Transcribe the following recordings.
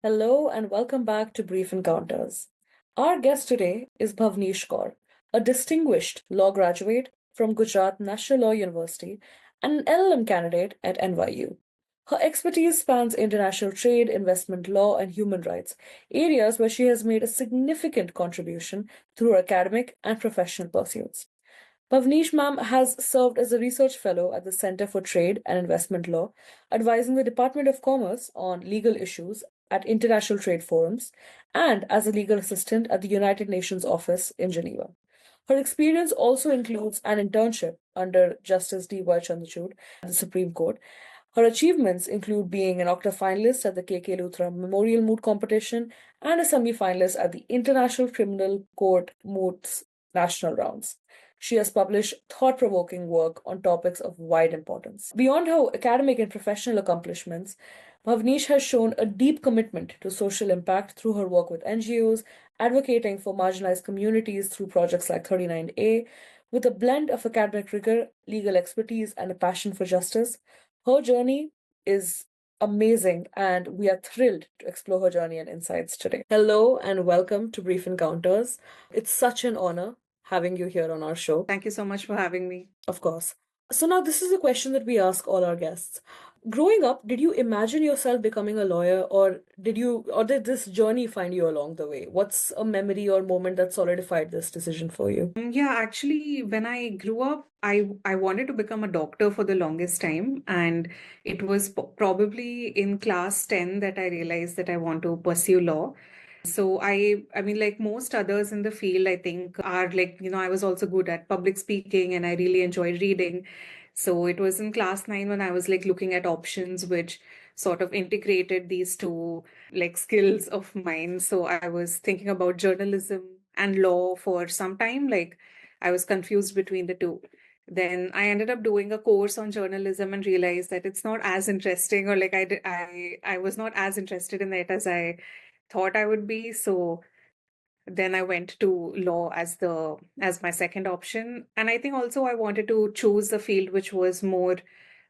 Hello and welcome back to Brief Encounters. Our guest today is Bhavnish Kaur, a distinguished law graduate from Gujarat National Law University and an LLM candidate at NYU. Her expertise spans international trade, investment law, and human rights, areas where she has made a significant contribution through her academic and professional pursuits. Bhavnish ma'am has served as a research fellow at the Center for Trade and Investment Law, advising the Department of Commerce on legal issues at international trade forums, and as a legal assistant at the United Nations office in Geneva. Her experience also includes an internship under Justice 𝗲𝗂𝗰𝗵𝗂𝗱 at the Supreme Court. Her achievements include being an octa finalist at the 𝗥𝗷𝗽𝗂𝗃 Memorial Moot Competition and a semi-finalist at the International Criminal Court Moots National Rounds. She has published thought-provoking work on topics of wide importance. Beyond her academic and professional accomplishments, Bhavnish has shown a deep commitment to social impact through her work with NGOs, advocating for marginalized communities through projects like 39A. With a blend of academic rigor, legal expertise, and a passion for justice, her journey is amazing, and we are thrilled to explore her journey and insights today. Hello, and welcome to Brief Encounters. It's such an honor having you here on our show. Thank you so much for having me. Of course. So now this is a question that we ask all our guests. Growing up, did you imagine yourself becoming a lawyer, or did this journey find you along the way? What's a memory or moment that solidified this decision for you? Yeah, actually, when I grew up, I wanted to become a doctor for the longest time, and it was probably in class 10 that I realized that I want to pursue law. So I mean, like most others in the field, I think are like, I was also good at public speaking and I really enjoyed reading. So it was in class 9 when I was like looking at options which sort of integrated these two like skills of mine. So I was thinking about journalism and law for some time. Like I was confused between the two. Then I ended up doing a course on journalism and realized that it's not as interesting, or like I was not as interested in it as I thought I would be. So then I went to law as my second option. And I think also I wanted to choose a field which was more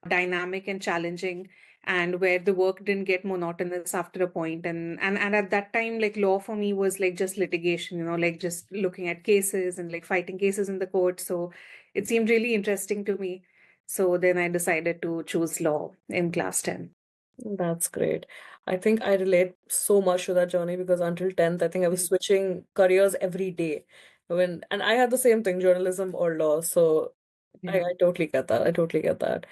dynamic and challenging, and where the work didn't get monotonous after a point. And at that time, like law for me was like just litigation, like just looking at cases and like fighting cases in the court. So it seemed really interesting to me. So then I decided to choose law in class 10. That's great. I think I relate so much to that journey because until 10th, I think I was switching careers every day. And I had the same thing, journalism or law. So Yeah. I totally get that. I totally get that.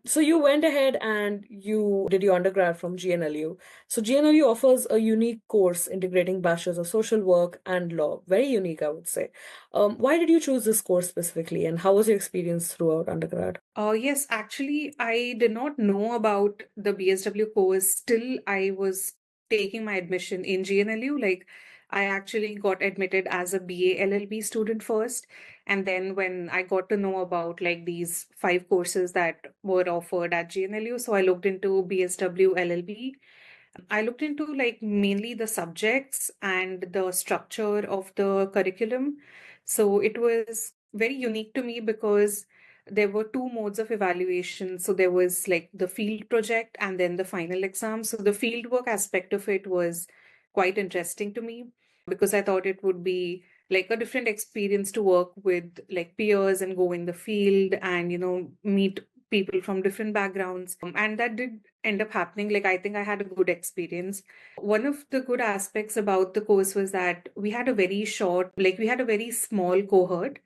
So you went ahead and you did your undergrad from GNLU. So GNLU offers a unique course integrating bachelors of social work and law. Very unique, I would say. Why did you choose this course specifically, and how was your experience throughout undergrad? Yes, actually, I did not know about the BSW course till I was taking my admission in GNLU. Like, I actually got admitted as a BA LLB student first. And then when I got to know about like these 5 courses that were offered at GNLU, so I looked into BSW LLB. I looked into like mainly the subjects and the structure of the curriculum. So it was very unique to me because there were 2 modes of evaluation. So there was like the field project and then the final exam. So the fieldwork aspect of it was quite interesting to me because I thought it would be like a different experience to work with like peers and go in the field and, meet people from different backgrounds. And that did end up happening. Like, I think I had a good experience. One of the good aspects about the course was that we had a very short, like, we had a very small cohort.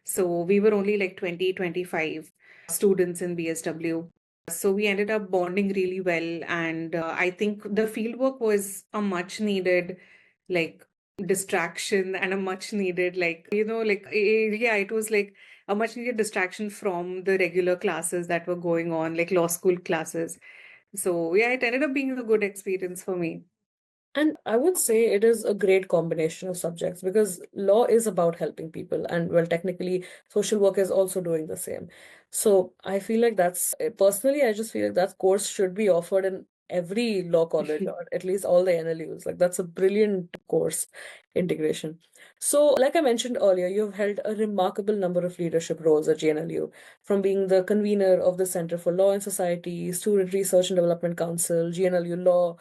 So we were only like 20, 25 students in BSW. So we ended up bonding really well. And I think the fieldwork was a much needed, like, distraction and a much needed, like, yeah, it was like a much needed distraction from the regular classes that were going on, like law school classes. So yeah, it ended up being a good experience for me. And I would say it is a great combination of subjects because law is about helping people, and well, technically, social work is also doing the same. So I feel like personally, I just feel like that course should be offered in every law college or at least all the NLUs. Like, that's a brilliant course integration. So, like I mentioned earlier, you've held a remarkable number of leadership roles at GNLU, from being the convener of the Center for Law and Society, Student Research and Development Council, GNLU Law,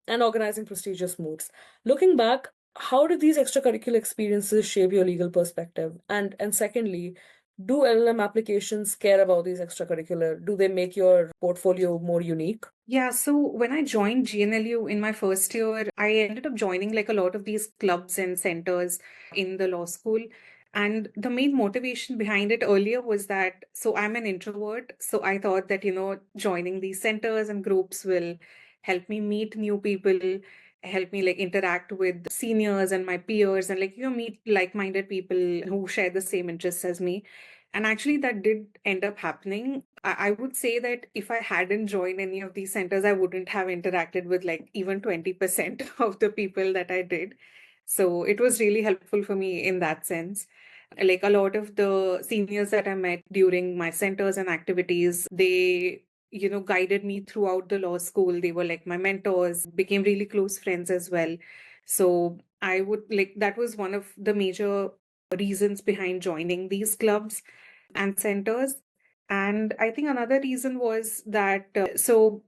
and organizing prestigious moods. Looking back, how did these extracurricular experiences shape your legal perspective? And secondly, do LLM applications care about these extracurricular? Do they make your portfolio more unique? Yeah, so when I joined GNLU in my first year, I ended up joining like a lot of these clubs and centers in the law school. And the main motivation behind it earlier was that, so I'm an introvert. So I thought that, joining these centers and groups will help me meet new people, help me like interact with seniors and my peers and meet like-minded people who share the same interests as me. And actually, that did end up happening. I would say that if I hadn't joined any of these centers, I wouldn't have interacted with like even 20% of the people that I did. So it was really helpful for me in that sense. Like a lot of the seniors that I met during my centers and activities, they guided me throughout the law school. They were like my mentors, became really close friends as well. So I would like that was one of the major reasons behind joining these clubs and centers. And I think another reason was that so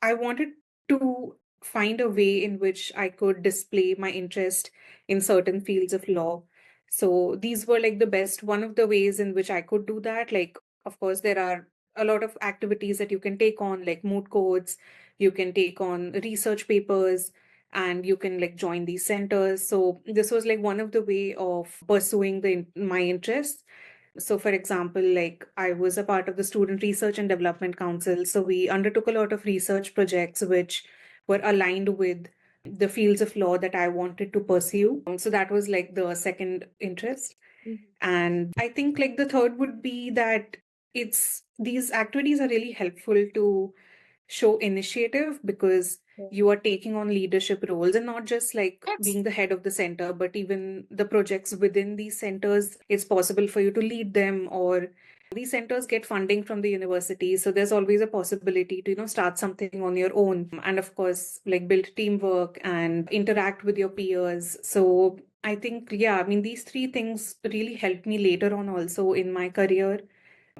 I wanted to find a way in which I could display my interest in certain fields of law. So these were like the best, one of the ways in which I could do that. Like, of course, there are a lot of activities that you can take on, like moot courts, you can take on research papers, and you can like join these centers. So this was like one of the way of pursuing my interests. So, for example, like I was a part of the Student Research and Development Council. So, we undertook a lot of research projects which were aligned with the fields of law that I wanted to pursue. So, that was like the second interest. And I think like the third would be that these activities are really helpful to show initiative because you are taking on leadership roles and not just like being the head of the center, but even the projects within these centers, it's possible for you to lead them, or these centers get funding from the university. So there's always a possibility to, start something on your own. And of course, like build teamwork and interact with your peers. So I think, yeah, I mean, these three things really helped me later on also in my career.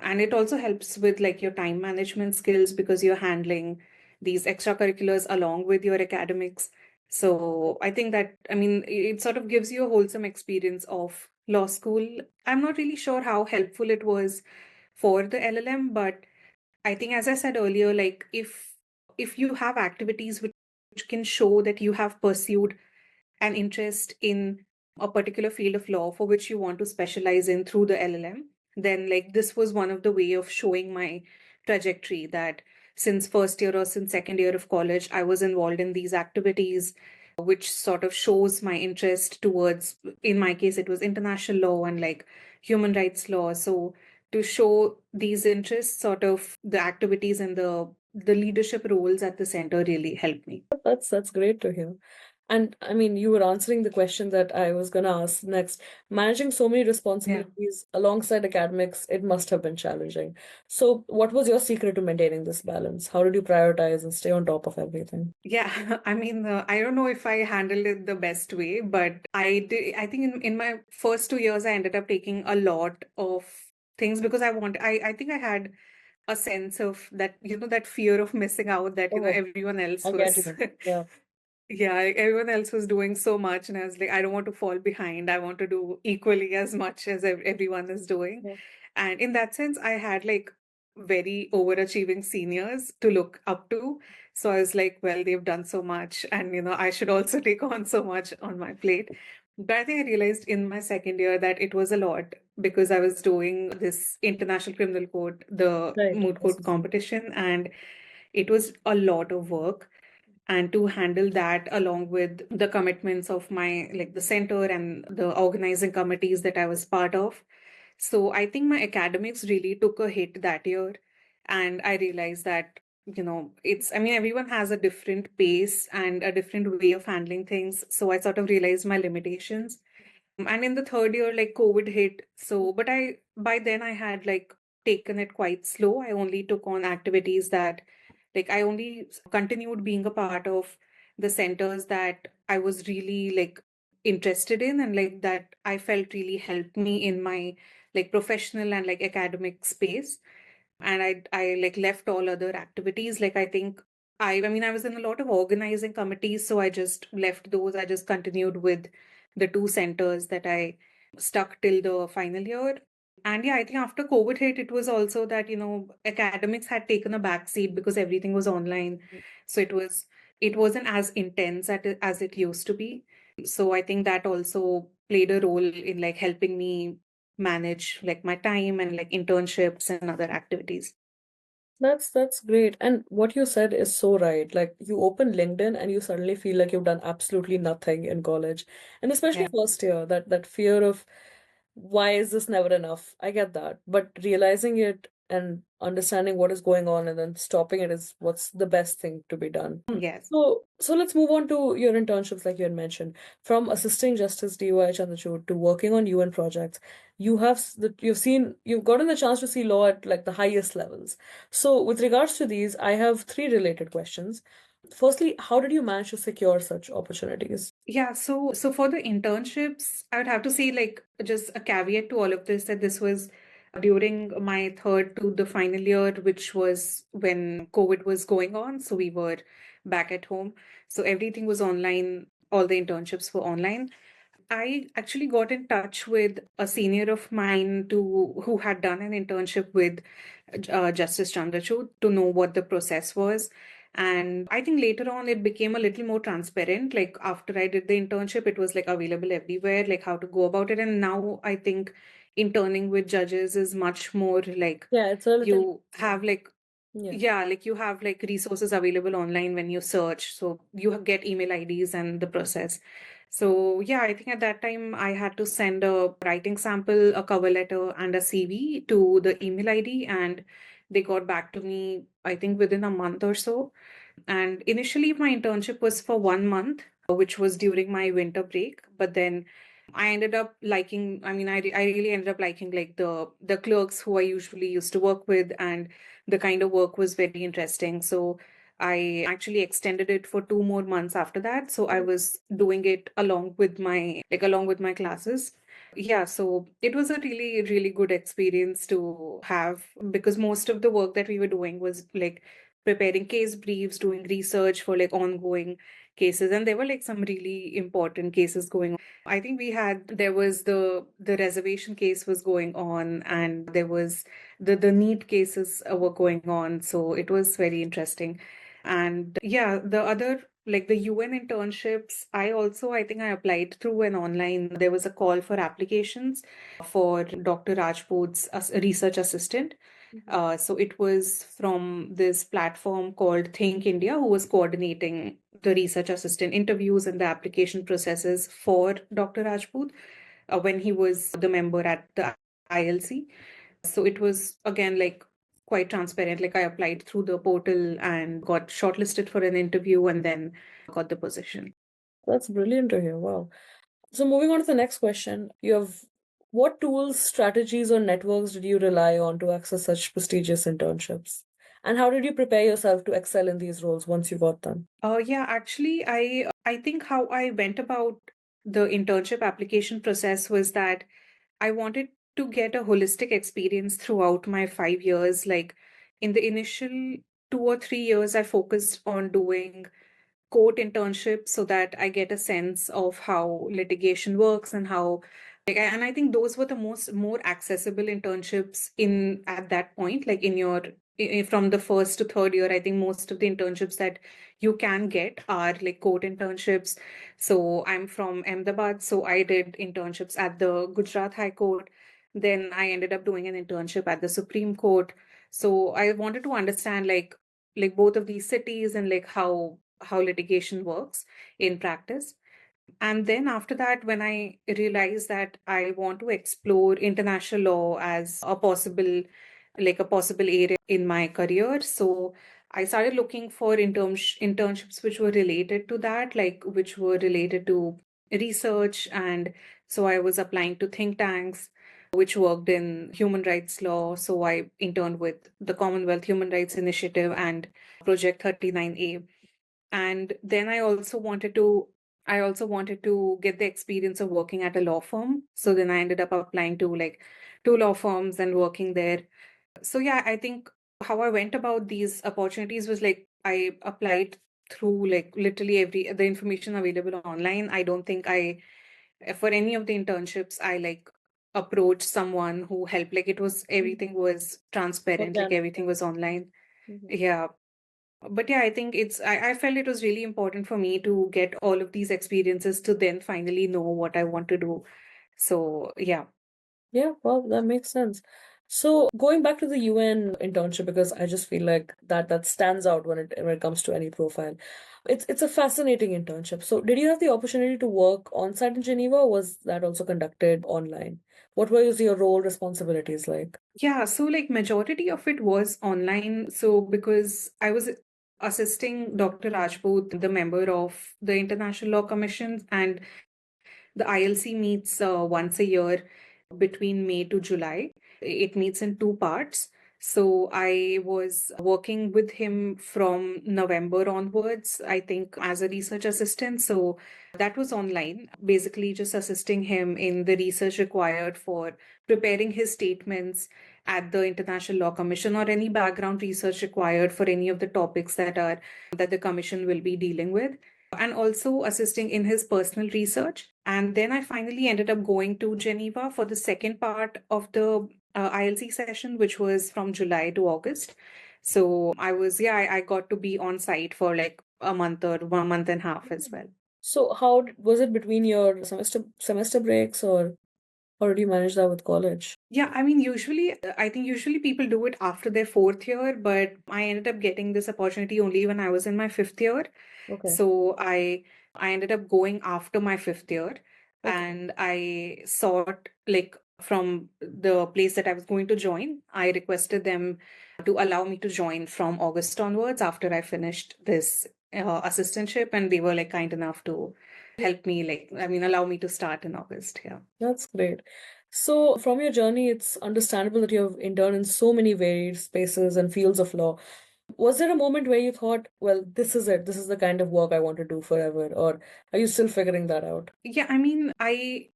And it also helps with like your time management skills because you're handling these extracurriculars along with your academics. So I think that, I mean, it sort of gives you a wholesome experience of law school. I'm not really sure how helpful it was for the LLM, but I think, as I said earlier, like if you have activities which can show that you have pursued an interest in a particular field of law for which you want to specialize in through the LLM, then like this was one of the way of showing my trajectory that since first year or since second year of college, I was involved in these activities, which sort of shows my interest towards, in my case, it was international law and like human rights law. So to show these interests, sort of the activities and the leadership roles at the center really helped me. That's great to hear. And I mean, you were answering the question that I was going to ask next. Managing so many responsibilities alongside academics, it must have been challenging. So, what was your secret to maintaining this balance? How did you prioritize and stay on top of everything? Yeah, I mean, I don't know if I handled it the best way, but I did. I think in my first 2 years, I ended up taking a lot of things because I think I had a sense of that, that fear of missing out that, Oh, everyone else I get was. you. Yeah. Yeah, everyone else was doing so much, and I was like, I don't want to fall behind. I want to do equally as much as everyone is doing. Yeah. And in that sense, I had like very overachieving seniors to look up to. So I was like, well, they've done so much, and I should also take on so much on my plate. But I think I realized in my second year that it was a lot because I was doing this International Criminal Court, the Right. moot Yes, court yes, yes. competition, and it was a lot of work. And to handle that along with the commitments of my like the center and the organizing committees that I was part of, so I think my academics really took a hit that year. And I realized that it's, I mean, everyone has a different pace and a different way of handling things, so I sort of realized my limitations. And in the third year, like COVID hit. So, but by then I had like taken it quite slow. I only took on activities that, like, I only continued being a part of the centers that I was really like interested in and like that I felt really helped me in my like professional and like academic space. And I like left all other activities. Like, I think I was in a lot of organizing committees, so I just left those. I just continued with the two centers that I stuck till the final year. And yeah, I think after COVID hit, it was also that, academics had taken a back seat because everything was online. So it wasn't as intense as it used to be. So I think that also played a role in like helping me manage like my time and like internships and other activities. That's great. And what you said is so right. Like you open LinkedIn and you suddenly feel like you've done absolutely nothing in college. And especially Yeah. first year, that fear of why is this never enough? I get that. But realizing it and understanding what is going on and then stopping it is what's the best thing to be done. Yes. So let's move on to your internships, like you had mentioned. From assisting Justice D.Y. Chandrachud to working on UN projects, you've gotten the chance to see law at like the highest levels. So with regards to these, I have three related questions. Firstly, how did you manage to secure such opportunities? Yeah, so for the internships, I would have to say like just a caveat to all of this that this was during my third to the final year, which was when COVID was going on. So we were back at home. So everything was online, all the internships were online. I actually got in touch with a senior of mine who had done an internship with Justice Chandrachud to know what the process was. And I think later on it became a little more transparent. Like after I did the internship, it was like available everywhere, like how to go about it. And now I think interning with judges is much more like Yeah, it's relatively you have like yeah. yeah, like you have like resources available online when you search. So you get email IDs and the process. So yeah, I think at that time I had to send a writing sample, a cover letter, and a CV to the email ID, and they got back to me, I think within a month or so. And initially, my internship was for 1 month, which was during my winter break. But then I ended up liking, I really ended up liking like the clerks who I usually used to work with, and the kind of work was very interesting. So I actually extended it for 2 more months after that. So I was doing it along with my classes. Yeah, so it was a really, really good experience to have because most of the work that we were doing was like preparing case briefs, doing research for like ongoing cases, and there were like some really important cases going on. I think there was the reservation case was going on, and there was the NEET cases were going on, so it was very interesting. And yeah, the other like the UN internships, I think I applied through an online. There was a call for applications for Dr. Rajput's research assistant. So it was from this platform called Think India, who was coordinating the research assistant interviews and the application processes for Dr. Rajput when he was the member at the ILC. So it was again like quite transparent. Like I applied through the portal and got shortlisted for an interview and then got the position. That's brilliant to hear. Wow. So moving on to the next question, what tools, strategies, or networks did you rely on to access such prestigious internships? And how did you prepare yourself to excel in these roles once you got them? Yeah, actually, I think how I went about the internship application process was that I wanted to get a holistic experience throughout my 5 years. Like in the initial 2 or 3 years, I focused on doing court internships so that I get a sense of how litigation works and how and I think those were the more accessible internships in at that point, like in your from the first to third year. I think most of the internships that you can get are like court internships. So I'm from Ahmedabad, so I did internships at the Gujarat High Court. Then I ended up doing an internship at the Supreme Court. So I wanted to understand like both of these cities and like how litigation works in practice. And then after that, when I realized that I want to explore international law as a possible area in my career, so I started looking for internships which were related to that, like which were related to research. And so I was applying to think tanks which worked in human rights law. So I interned with the Commonwealth Human Rights Initiative and Project 39A. And then I also wanted to get the experience of working at a law firm. So then I ended up applying to like two law firms and working there. So yeah, I think how I went about these opportunities was like I applied through like literally the information available online. I don't think for any of the internships, I like approached someone who helped. Like everything was transparent, like Organic. everything was online. Mhm. Yeah. But yeah, I think I felt it was really important for me to get all of these experiences to then finally know what I want to do. So yeah. Yeah, well, that makes sense. So going back to the UN internship, because I just feel like that stands out when it comes to any profile. It's a fascinating internship. So did you have the opportunity to work on site in Geneva, or was that also conducted online? What was your role responsibilities like? Yeah, so like majority of it was online. So because I was assisting Dr. Rajput, the member of the International Law Commission, and the ILC meets once a year between May to July. It meets in two parts. So I was working with him from November onwards, I think, as a research assistant. So that was online, basically just assisting him in the research required for preparing his statements at the International Law Commission, or any background research required for any of the topics that the commission will be dealing with, and also assisting in his personal research. And then I finally ended up going to Geneva for the second part of the ILC session, which was from July to August. So I got to be on site for like a month or 1 month and a half as well. So was it between your semester breaks, or how did you manage that with college? Yeah, I think usually people do it after their fourth year, but I ended up getting this opportunity only when I was in my fifth year. Okay. So I ended up going after my fifth year, Okay. and I sought, like, from the place that I was going to join, I requested them to allow me to join from August onwards after I finished this assistantship, and they were like kind enough to help me, allow me to start in August. Yeah. That's great. So, from your journey, it's understandable that you have interned in so many varied spaces and fields of law. Was there a moment where you thought, well, this is it, this is the kind of work I want to do forever, or are you still figuring that out? Yeah, I mean, I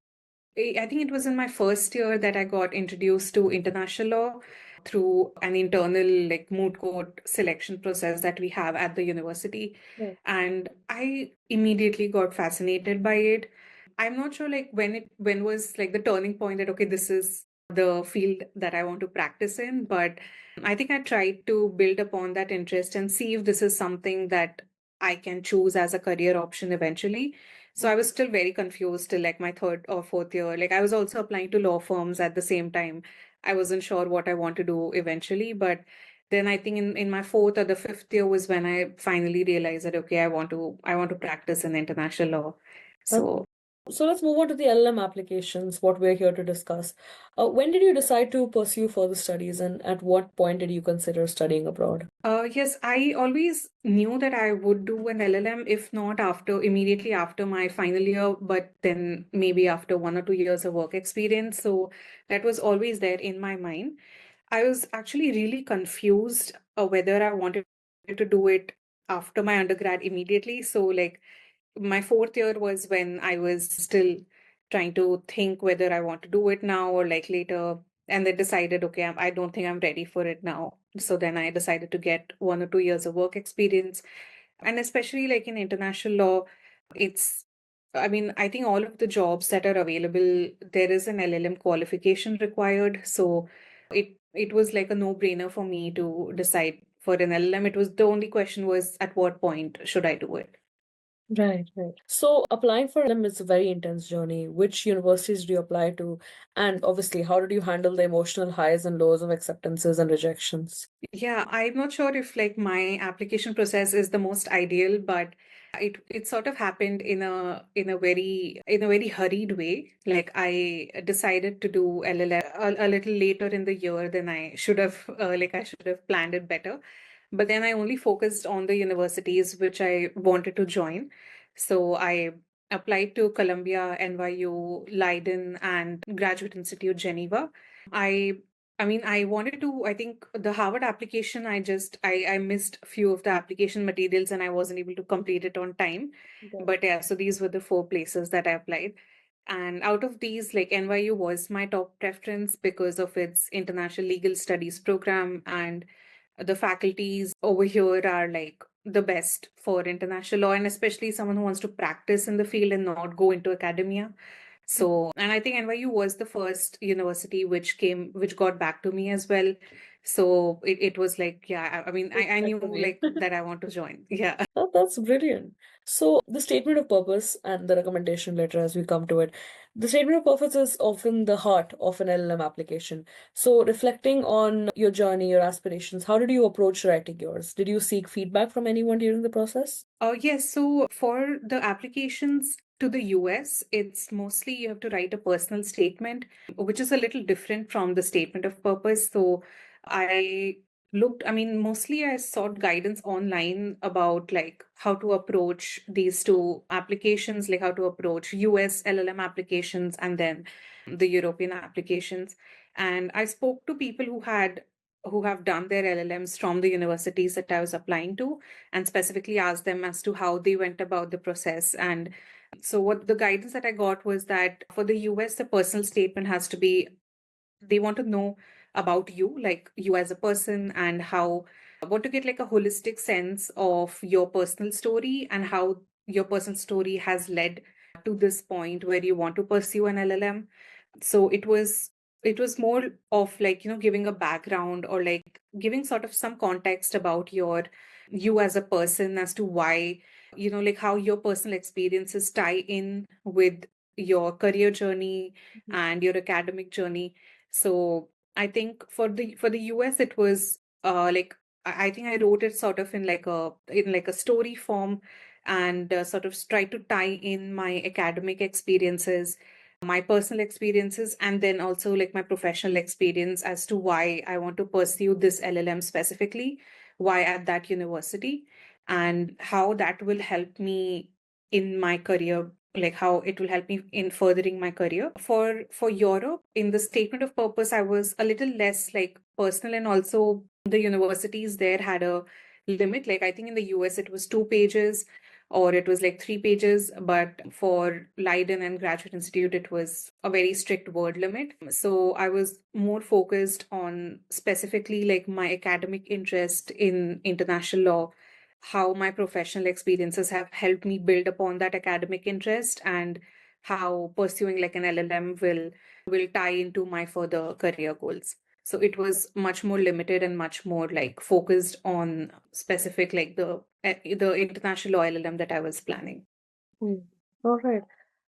think it was in my first year that I got introduced to international law through an internal like moot court selection process that we have at the university. Yeah. And I immediately got fascinated by it. I'm not sure like when was like the turning point that okay, this is the field that I want to practice in, but I think I tried to build upon that interest and see if this is something that I can choose as a career option eventually. So I was still very confused till like my third or fourth year. Like I was also applying to law firms at the same time. I wasn't sure what I want to do eventually, but then I think in my fourth or the fifth year was when I finally realized that okay, I want to practice in international law. Okay. So So let's move on to the LLM applications, what we're here to discuss. When did you decide to pursue further studies, and at what point did you consider studying abroad? yes, I always knew that I would do an LLM, if not immediately after my final year, but then maybe after 1 or 2 years of work experience. So that was always there in my mind. I was actually really confused whether I wanted to do it after my undergrad immediately. So, like, my fourth year was when I was still trying to think whether I want to do it now or like later. And then decided, okay, I don't think I'm ready for it now. So then I decided to get 1 or 2 years of work experience. And especially like in international law, it's, I think all of the jobs that are available, there is an LLM qualification required. So it was like a no-brainer for me to decide for an LLM. It was the only question was at what point should I do it? Right, right. So applying for LLM is a very intense journey. Which universities do you apply to? And obviously, how did you handle the emotional highs and lows of acceptances and rejections? Yeah, I'm not sure if like my application process is the most ideal, but it sort of happened in a very hurried way. Like I decided to do LLM a little later in the year than I should have. I should have planned it better. But then I only focused on the universities which I wanted to join. So I applied to Columbia, NYU, Leiden, and Graduate Institute Geneva. I I wanted to, I think the Harvard application, I missed a few of the application materials and I wasn't able to complete it on time. Okay. But yeah, so these were the four places that I applied. And out of these, like NYU was my top preference because of its international legal studies program, and the faculties over here are like the best for international law, and especially someone who wants to practice in the field and not go into academia. So, and I think NYU was the first university which got back to me as well. So it was like, yeah, I mean, I knew like that I want to join. Yeah. Oh, that's brilliant. So, the statement of purpose and the recommendation letter, as we come to it, the statement of purpose is often the heart of an LLM application. So, reflecting on your journey, your aspirations, how did you approach writing yours? Did you seek feedback from anyone during the process? Yes, so for the applications to the US, it's mostly you have to write a personal statement, which is a little different from the statement of purpose. So I mean, mostly I sought guidance online about like how to approach these two applications, like how to approach US LLM applications and then the European applications. And I spoke to people who have done their LLMs from the universities that I was applying to, and specifically asked them as to how they went about the process. And so what the guidance that I got was that for the US, the personal statement has to be, they want to know about you, like you as a person, and how want to get like a holistic sense of your personal story and how your personal story has led to this point where you want to pursue an LLM. So it was more of like, giving a background or like giving sort of some context about you as a person as to why, like how your personal experiences tie in with your career journey and your academic journey. So I think for the US it was like I think I wrote it sort of in like a story form, and sort of try to tie in my academic experiences, my personal experiences, and then also like my professional experience as to why I want to pursue this LLM specifically, why at that university, and how that will help me in my career, like how it will help me in furthering my career. For Europe, in the statement of purpose, I was a little less like personal, and also the universities there had a limit. Like I think in the US it was 2 pages or it was like 3 pages, but for Leiden and Graduate Institute, it was a very strict word limit. So I was more focused on specifically like my academic interest in international law, how my professional experiences have helped me build upon that academic interest, and how pursuing like an LLM will tie into my further career goals. So it was much more limited and much more like focused on specific like the international law LLM that I was planning. Hmm. All right.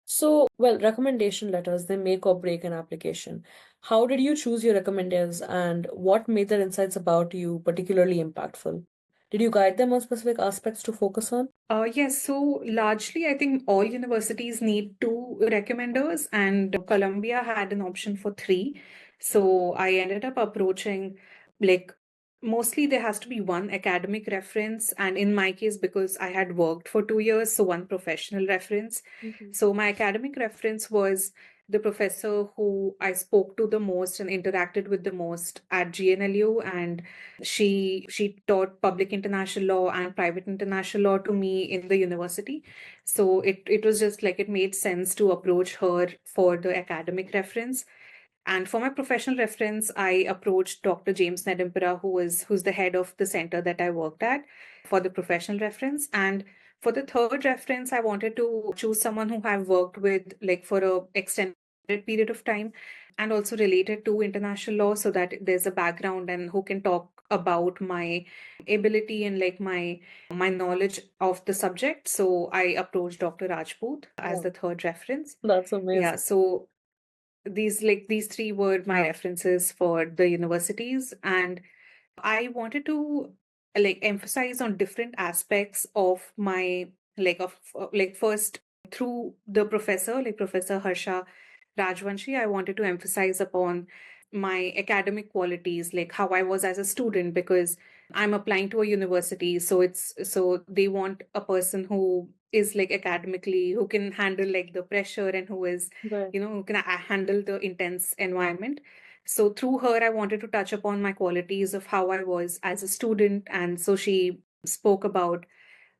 So, well, recommendation letters, they make or break an application. How did you choose your recommenders and what made their insights about you particularly impactful? Did you guide them on specific aspects to focus on? Yes, so largely, I think all universities need 2 recommenders, and Columbia had an option for 3. So I ended up approaching like mostly there has to be one academic reference, and in my case, because I had worked for 2 years, so one professional reference. So my academic reference was the professor who I spoke to the most and interacted with the most at GNLU, and she taught public international law and private international law to me in the university. So it was just like it made sense to approach her for the academic reference. And for my professional reference, I approached Dr. James Nedimpura, who's the head of the center that I worked at, for the professional reference. And for the third reference, I wanted to choose someone who I've worked with like for a extended period of time and also related to international law, so that there's a background and who can talk about my ability and like my knowledge of the subject. So I approached Dr. Rajput as Yeah, the third reference. that's Yeah, amazing. so these 3 were my references for the universities, and I wanted to like emphasize on different aspects of my like first through the professor, like Professor Harsha Rajvanshi. I wanted to emphasize upon my academic qualities, like how I was as a student, because I'm applying to a university, so they want a person who is like academically, who can handle like the pressure, and who is, Right. who can handle the intense environment. So through her, I wanted to touch upon my qualities of how I was as a student. And so she spoke about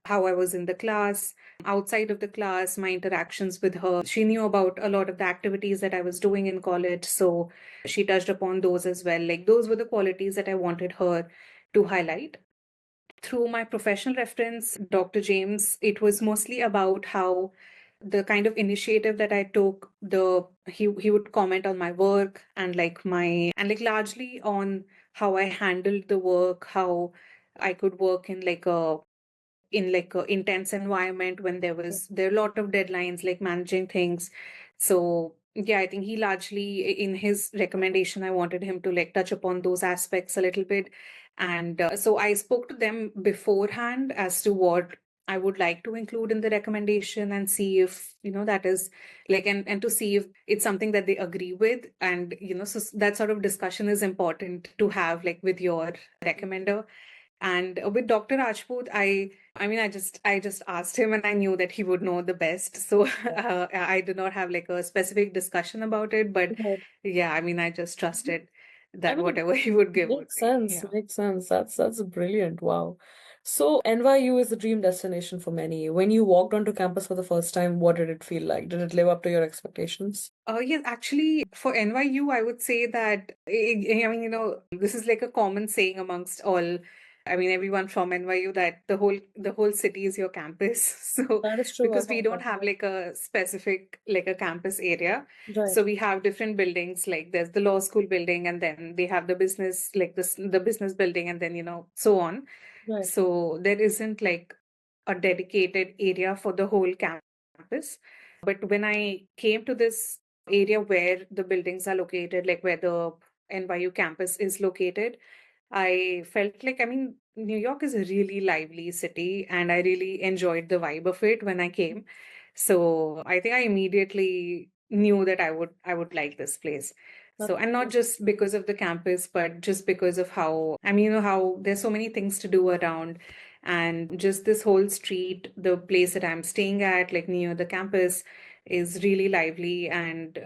how I was in the class, outside of the class, my interactions with her. She knew about a lot of the activities that I was doing in college. So she touched upon those as well. Like those were the qualities that I wanted her to highlight. through my professional reference, Dr. James, it was mostly about how the kind of initiative that I took, he would comment on my work and largely on how I handled the work, how I could work in a intense environment when there are a lot of deadlines, like managing things. So yeah, I think he largely, in his recommendation, I wanted him to touch upon those aspects a little bit. And so I spoke to them beforehand as to what I would like to include in the recommendation, and see if that is and to see if it's something that they agree with. And so that sort of discussion is important to have with your recommender. And with Dr. Rajput, I just asked him, and I knew that he would know the best. So I did not have a specific discussion about it, but Right. yeah, I just trusted I that mean, whatever he would give would makes be. sense. Yeah. Makes sense. That's brilliant. Wow. So NYU is the dream destination for many. When you walked onto campus for the first time, what did it feel like? Did it live up to your expectations? Yes, actually, for NYU, I would say that, this is like a common saying amongst all, everyone from NYU, that the whole city is your campus. So, That is true. I've because we heard don't that. have a specific, a campus area. Right. So we have different buildings, like there's the law school building, and then they have the business, the business building, and then, so on. Right. So there isn't a dedicated area for the whole campus. But when I came to this area where the buildings are located, like where the NYU campus is located, I felt New York is a really lively city, and I really enjoyed the vibe of it when I came. So I think I immediately knew that I would like this place. That's So, and not true. just because of the campus, but just because of how, how there's so many things to do around, and just this whole street, the place that I'm staying at, near the campus, is really lively, and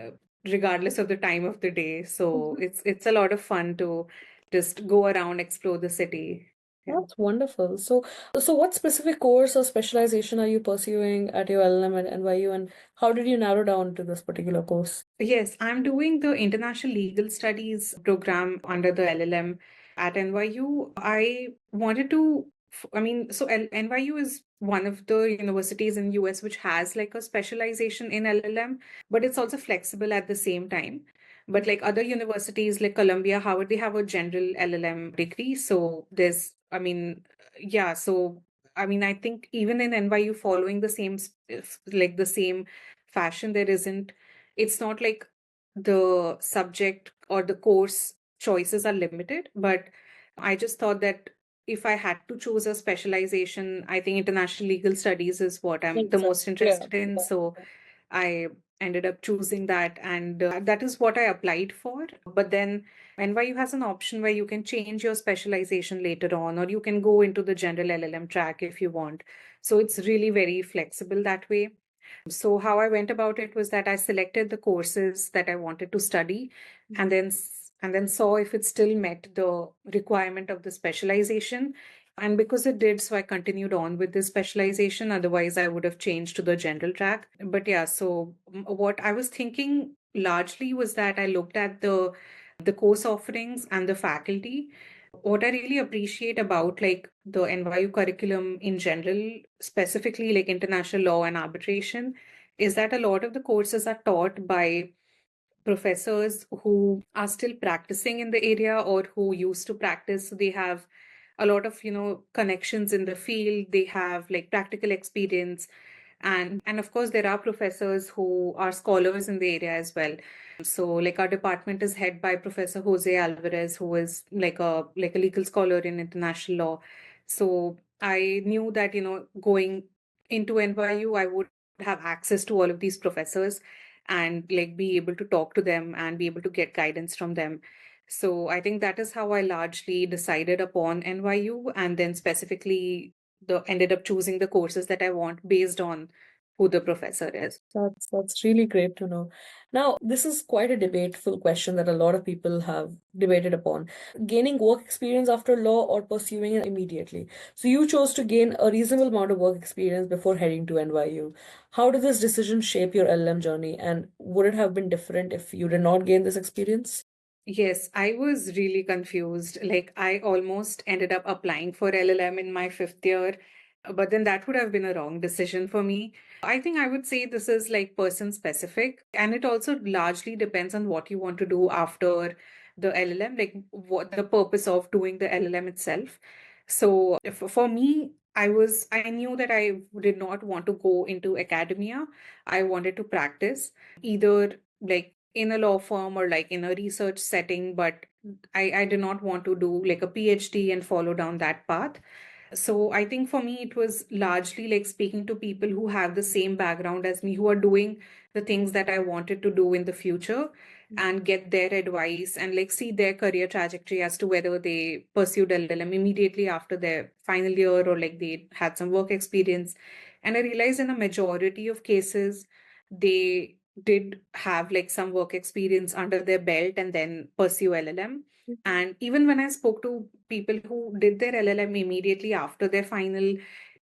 regardless of the time of the day. So it's a lot of fun to just go around, explore the city. Yeah. That's wonderful. So what specific course or specialization are you pursuing at your LLM at NYU, and how did you narrow down to this particular course? Yes, I'm doing the International Legal Studies program under the LLM at NYU. I wanted to, so NYU is one of the universities in US which has a specialization in LLM, but it's also flexible at the same time. But other universities like Columbia, Harvard, they have a general LLM degree. So yeah, so I think even in NYU, following the same, the same fashion, it's not like the subject or the course choices are limited, but I just thought that if I had to choose a specialization, I think international legal studies is what I'm the Makes sense. most Yeah. interested in. Yeah. So I ended up choosing that, and that is what I applied for. But then NYU has an option where you can change your specialization later on, or you can go into the general LLM track if you want. So it's really very flexible that way. So how I went about it was that I selected the courses that I wanted to study, and then saw if it still met the requirement of the specialization. And because it did, so I continued on with this specialization. Otherwise, I would have changed to the general track. But yeah, so what I was thinking largely was that I looked at the course offerings and the faculty. What I really appreciate about the NYU curriculum in general, specifically international law and arbitration, is that a lot of the courses are taught by professors who are still practicing in the area or who used to practice. So they have a lot of connections in the field. They have practical experience, and of course there are professors who are scholars in the area as well. So our department is head by Professor Jose Alvarez, who is like a legal scholar in international law. So I knew that going into NYU, I would have access to all of these professors, and be able to talk to them and be able to get guidance from them. So I think that is how I largely decided upon NYU, and then specifically ended up choosing the courses that I want based on who the professor is. That's really great to know. Now, this is quite a debateful question that a lot of people have debated upon. Gaining work experience after law or pursuing it immediately. So you chose to gain a reasonable amount of work experience before heading to NYU. How did this decision shape your LLM journey, and would it have been different if you did not gain this experience? Yes, I was really confused. Like, I almost ended up applying for LLM in my fifth year, but then that would have been a wrong decision for me. I think I would say this is like person specific, and it also largely depends on what you want to do after the LLM, like what the purpose of doing the LLM itself. So for me, I knew that I did not want to go into academia. I wanted to practice either like in a law firm or like in a research setting, but I did not want to do like a PhD and follow down that path. So I think for me, it was largely like speaking to people who have the same background as me, who are doing the things that I wanted to do in the future and get their advice and like see their career trajectory as to whether they pursued LLM immediately after their final year or like they had some work experience. And I realized in a majority of cases, they did have like some work experience under their belt and then pursue LLM. And even when I spoke to people who did their LLM immediately after their final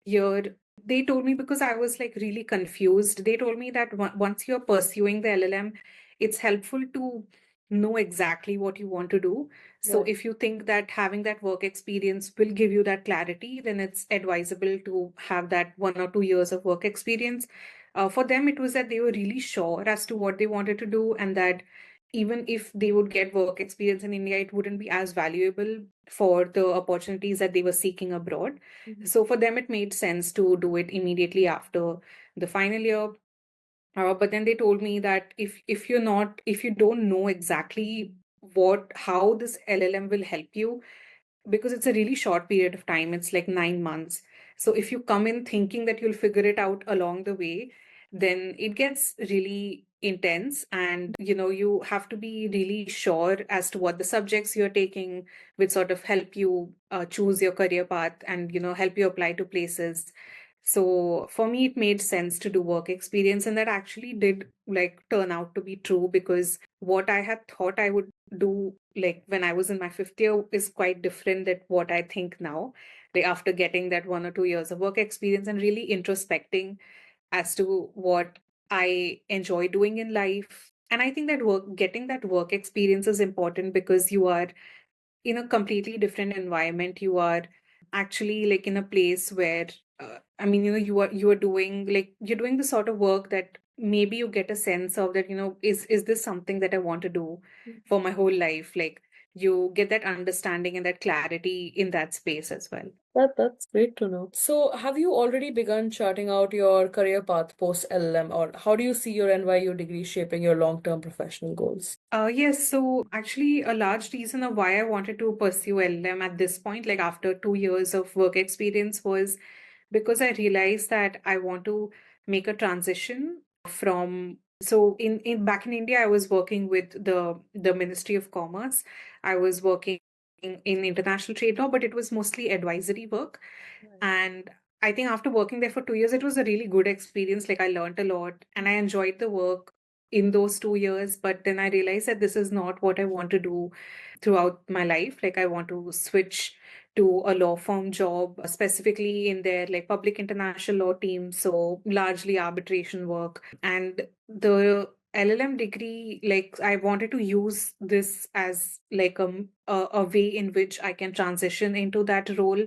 year, they told me, because I was like really confused, they told me that once you're pursuing the LLM, it's helpful to know exactly what you want to do. So Right. if you think that having that work experience will give you that clarity, then it's advisable to have that 1 or 2 years of work experience. For them, it was that they were really sure as to what they wanted to do, and that even if they would get work experience in India, it wouldn't be as valuable for the opportunities that they were seeking abroad. So for them, it made sense to do it immediately after the final year. But then they told me that if you don't know exactly how this LLM will help you, because it's a really short period of time, it's like 9 months. So if you come in thinking that you'll figure it out along the way, then it gets really intense, and you have to be really sure as to what the subjects you're taking which sort of help you choose your career path and help you apply to places. So for me, it made sense to do work experience, and that actually did like turn out to be true, because what I had thought I would do like when I was in my fifth year is quite different than what I think now. Like after getting that 1 or 2 years of work experience and really introspecting as to what I enjoy doing in life. And I think that getting that work experience is important because you are in a completely different environment. You are actually like in a place where I mean, you are doing like you're doing the sort of work that maybe you get a sense of that, is this something that I want to do for my whole life? Like you get that understanding and that clarity in that space as well. That's great to know. So, have you already begun charting out your career path post LLM, or how do you see your NYU degree shaping your long-term professional goals? Yes, so actually, a large reason of why I wanted to pursue LLM at this point, like after 2 years of work experience, was because I realized that I want to make a transition from. So in back in India, I was working with the Ministry of Commerce. I was working in international trade law, but it was mostly advisory work. Right. And I think after working there for 2 years, it was a really good experience. Like I learned a lot and I enjoyed the work in those 2 years. But then I realized that this is not what I want to do throughout my life. Like I want to switch to a law firm job, specifically in their like public international law team. So largely arbitration work. And the LLM degree, like I wanted to use this as like a way in which I can transition into that role.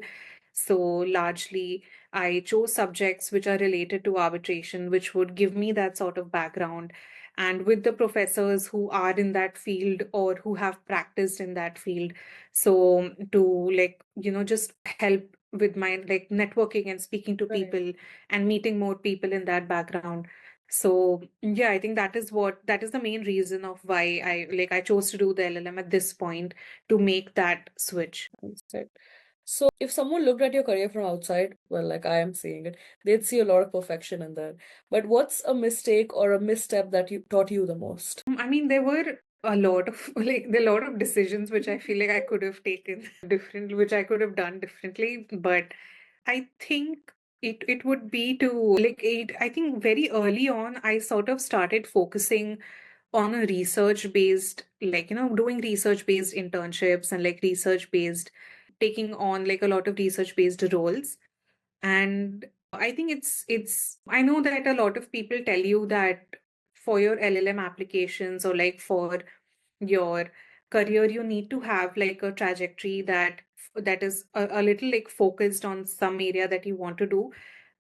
So largely, I chose subjects which are related to arbitration, which would give me that sort of background. And with the professors who are in that field or who have practiced in that field. So to like, just help with my like networking and speaking to Right. people and meeting more people in that background. So yeah, I think that is the main reason of why I chose to do the LLM at this point, to make that switch. Understood. So, if someone looked at your career from outside, well, like I am seeing it, they'd see a lot of perfection in that. But what's a mistake or a misstep that you taught you the most? I mean, there were a lot of there are a lot of decisions which I feel like I could have taken different, which I could have done differently. But I think it would be to like it. I think very early on, I sort of started focusing on a research based, like doing research based internships and like research based, taking on like a lot of research based roles. And I think I know that a lot of people tell you that for your LLM applications or like for your career, you need to have like a trajectory that is a little like focused on some area that you want to do.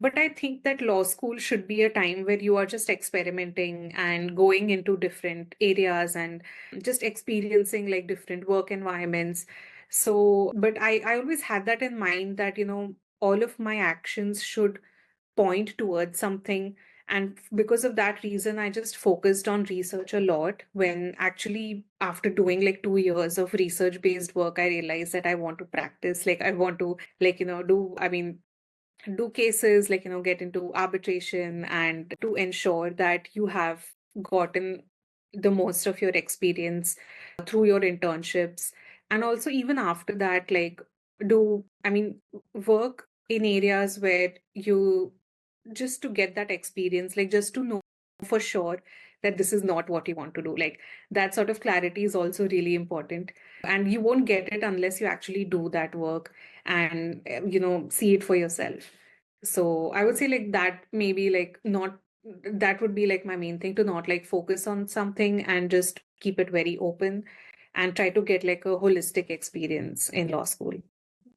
But I think that law school should be a time where you are just experimenting and going into different areas and just experiencing like different work environments. So, but I always had that in mind that, all of my actions should point towards something. And because of that reason, I just focused on research a lot. When actually, after doing like 2 years of research based work, I realized that I want to practice. Like, I want to, like, do cases, like, get into arbitration and to ensure that you have gotten the most of your experience through your internships. And also, even after that, like, work in areas where you just to get that experience, like just to know for sure that this is not what you want to do. Like that sort of clarity is also really important. And you won't get it unless you actually do that work and, see it for yourself. So I would say like that maybe like not, that would be like my main thing, to not like focus on something and just keep it very open and try to get like a holistic experience in law school.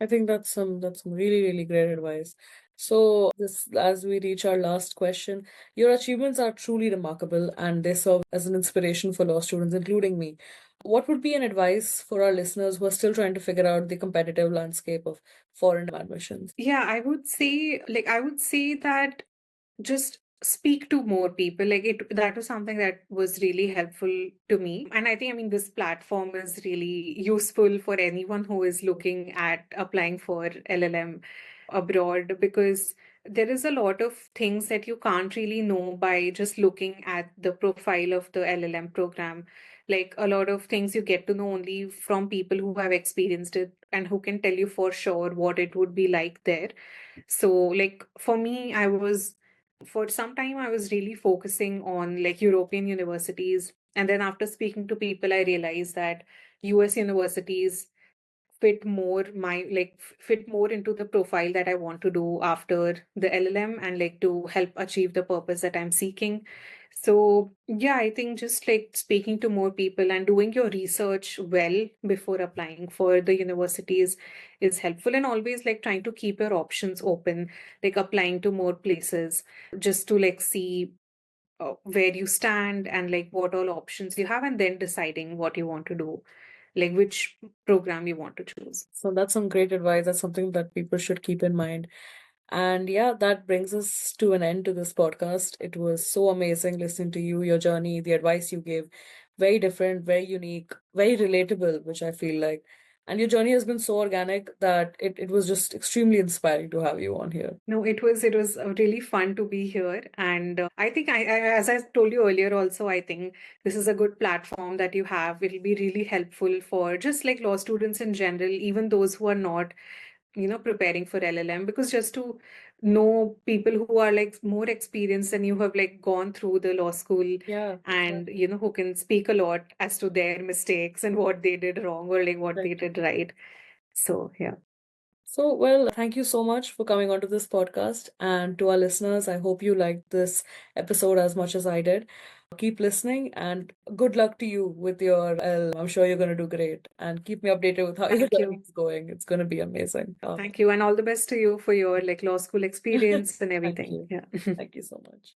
I think that's some really, really great advice. So this as we reach our last question, your achievements are truly remarkable and they serve as an inspiration for law students, including me. What would be an advice for our listeners who are still trying to figure out the competitive landscape of foreign admissions? Yeah, I would say that just speak to more people. Like that was something that was really helpful to me. And I think, this platform is really useful for anyone who is looking at applying for LLM abroad, because there is a lot of things that you can't really know by just looking at the profile of the LLM program. Like a lot of things you get to know only from people who have experienced it and who can tell you for sure what it would be like there. So, like for me, for some time, I was really focusing on like European universities. And then after speaking to people, I realized that US universities fit more into the profile that I want to do after the LLM, and like to help achieve the purpose that I'm seeking. So yeah, I think just like speaking to more people and doing your research well before applying for the universities is helpful, and always like trying to keep your options open, like applying to more places just to like see where you stand and like what all options you have, and then deciding what you want to do, like which program you want to choose. So that's some great advice. That's something that people should keep in mind. And yeah, that brings us to an end to this podcast. It was so amazing listening to you, your journey, the advice you gave. Very different, very unique, very relatable, which I feel like. And your journey has been so organic that it was just extremely inspiring to have you on here. No, it was really fun to be here, and I think as I told you earlier, also I think this is a good platform that you have. It'll be really helpful for just like law students in general, even those who are not preparing for LLM, because just to know people who are like more experienced and you have like gone through the law school, Yeah, and who can speak a lot as to their mistakes and what they did wrong or like what they exactly. did right. So yeah. So, well, thank you so much for coming onto this podcast. And to our listeners, I hope you liked this episode as much as I did. Keep listening and good luck to you with your L. I'm sure you're going to do great. And keep me updated with how your Thank journey you. is going. It's going to be amazing. Thank you, and all the best to you for your like law school experience and Thank everything. you. Yeah. Thank you so much.